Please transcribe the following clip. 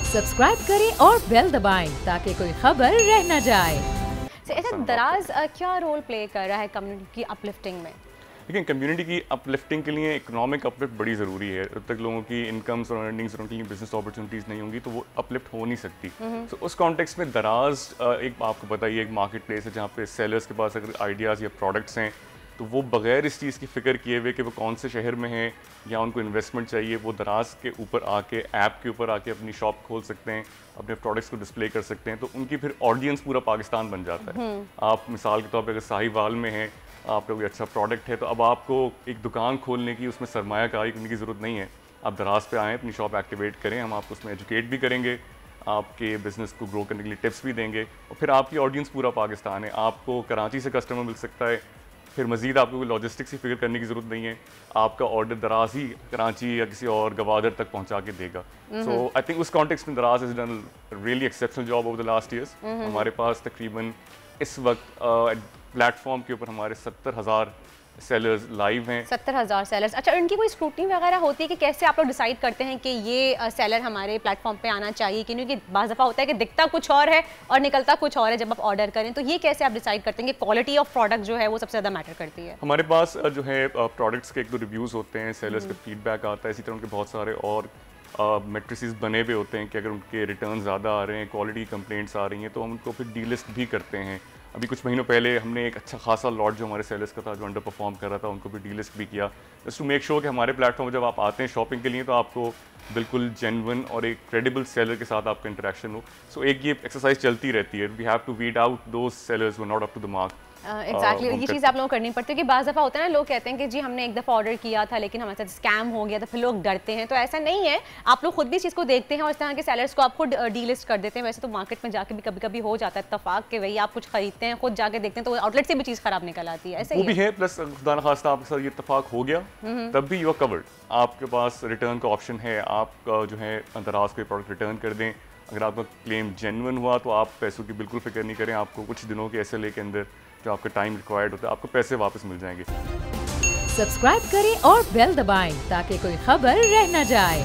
Subscribe करें और bell दबाएं ताकि कोई खबर रह न जाए। ऐसा दराज क्या रोल प्ले कर रहा है कम्युनिटी की अपलिफ्टिंग में? लेकिन कम्युनिटी की अपलिफ्टिंग के लिए इकोनॉमिक अपलिफ्ट बड़ी ज़रूरी है। जब तक लोगों की इनकम्स और अर्निंग्स और उनके लिए बिजनेस अपॉर्चुनिटीज़ नहीं होंगी तो वो अपलिफ्ट हो नहीं सकती। तो उस कॉन्टेक्स्ट में दराज एक आपको पता ही एक मार्केट प्लेस है जहाँ पे सेलर्स के पास अगर आइडियाज़ या प्रोडक्ट्स हैं तो वो बगैर इस चीज़ की फ़िक्र किए हुए कि वो कौन से शहर में हैं या उनको इन्वेस्टमेंट चाहिए, वो दराज के ऊपर आके ऐप के ऊपर आके अपनी शॉप खोल सकते हैं, अपने प्रोडक्ट्स को डिस्प्ले कर सकते हैं। तो उनकी फिर ऑडियंस पूरा पाकिस्तान बन जाता है। आप मिसाल के तौर पर अगर साहिवाल में हैं, आपका कोई अच्छा प्रोडक्ट है तो अब आपको एक दुकान खोलने की उसमें सरमायाकारी करने की ज़रूरत नहीं है। आप दराज पे आएँ, अपनी शॉप एक्टिवेट करें, हम आपको उसमें एजुकेट भी करेंगे, आपके बिज़नेस को ग्रो करने के लिए टिप्स भी देंगे और फिर आपकी ऑडियंस पूरा पाकिस्तान है। आपको कराची से कस्टमर मिल सकता है, फिर मज़ीद आपको कोई लॉजिस्टिक्स की फिक्र करने की ज़रूरत नहीं है। आपका ऑर्डर दराज ही कराची या किसी और गवादर तक पहुंचा के देगा। सो आई थिंक उस कॉन्टेक्स्ट में दराज has done really exceptional job over the last years. हमारे पास तकरीबन इस वक्त प्लेटफॉर्म के ऊपर हमारे 70,000 सेलर्स लाइव हैं। 70,000 सेलर्स। अच्छा, इनकी कोई स्क्रूटनी वगैरह होती है कि कैसे आप लोग डिसाइड करते हैं कि ये सेलर हमारे प्लेटफॉर्म पे आना चाहिए? क्योंकि बाज़ दफ़ा होता है कि दिखता कुछ और है और निकलता कुछ और है जब आप ऑर्डर करें, तो ये कैसे आप डिसाइड करते हैं कि क्वालिटी ऑफ प्रोडक्ट जो है वो सबसे ज़्यादा मैटर करती है? हमारे पास जो है प्रोडक्ट्स के एक दो रिव्यूज़ होते हैं, सेलर्स का फीडबैक आता है, इसी तरह उनके बहुत सारे और मेट्रिसेस बने हुए होते हैं कि अगर उनके रिटर्न ज़्यादा आ रहे हैं, क्वालिटी कंप्लेंट्स आ रही हैं तो हम उनको फिर डीलिस्ट भी करते हैं। अभी कुछ महीनों पहले हमने एक अच्छा खासा लॉट जो हमारे सेलर्स का था जो अंडर परफॉर्म कर रहा था उनको भी डीलिस्ट भी किया, जस्ट टू मेक श्योर कि हमारे प्लेटफॉर्म जब आप आते हैं शॉपिंग के लिए तो आपको बिल्कुल जेन्युइन और एक क्रेडिबल सेलर के साथ आपका इंटरेक्शन हो। सो एक ये एक्सरसाइज चलती रहती है, we have to weed out those sellers who are not up to the mark. Exactly, ये चीज़ आप लोगों को करनी पड़ती है कि बाज़ दफ़ा होता है ना, लोग कहते हैं कि जी हमने एक दफ़ा ऑर्डर किया था लेकिन हमारे साथ स्कैम हो गया, तो फिर लोग डरते हैं। तो ऐसा नहीं है, आप लोग खुद भी इस चीज़ को देखते हैं और इस तरह के सेलर्स को आप खुद डीलिस्ट कर देते हैं। वैसे तो मार्केट में जाके भी कभी कभी हो जाता है इत्तफाक कि वही आप कुछ खरीदते हैं, खुद जाके देखते हैं तो आउटलेट से भी चीज़ खराब निकल आती है। ऐसे वो भी है, प्लस खुदा न खास्ता आपके साथ ये इत्तफाक हो गया तब भी यू आर कवर्ड। आपके पास रिटर्न का ऑप्शन है, आप जो है दराज के प्रोडक्ट रिटर्न कर दें। अगर आपका क्लेम जेन्युइन हुआ तो आप पैसों की बिल्कुल फिक्र नहीं करें, आपको कुछ दिनों के SLA के अंदर जो आपका टाइम रिक्वायर्ड होता है आपको पैसे वापस मिल जाएंगे। सब्सक्राइब करें और बेल दबाएं ताकि कोई खबर रह न जाए।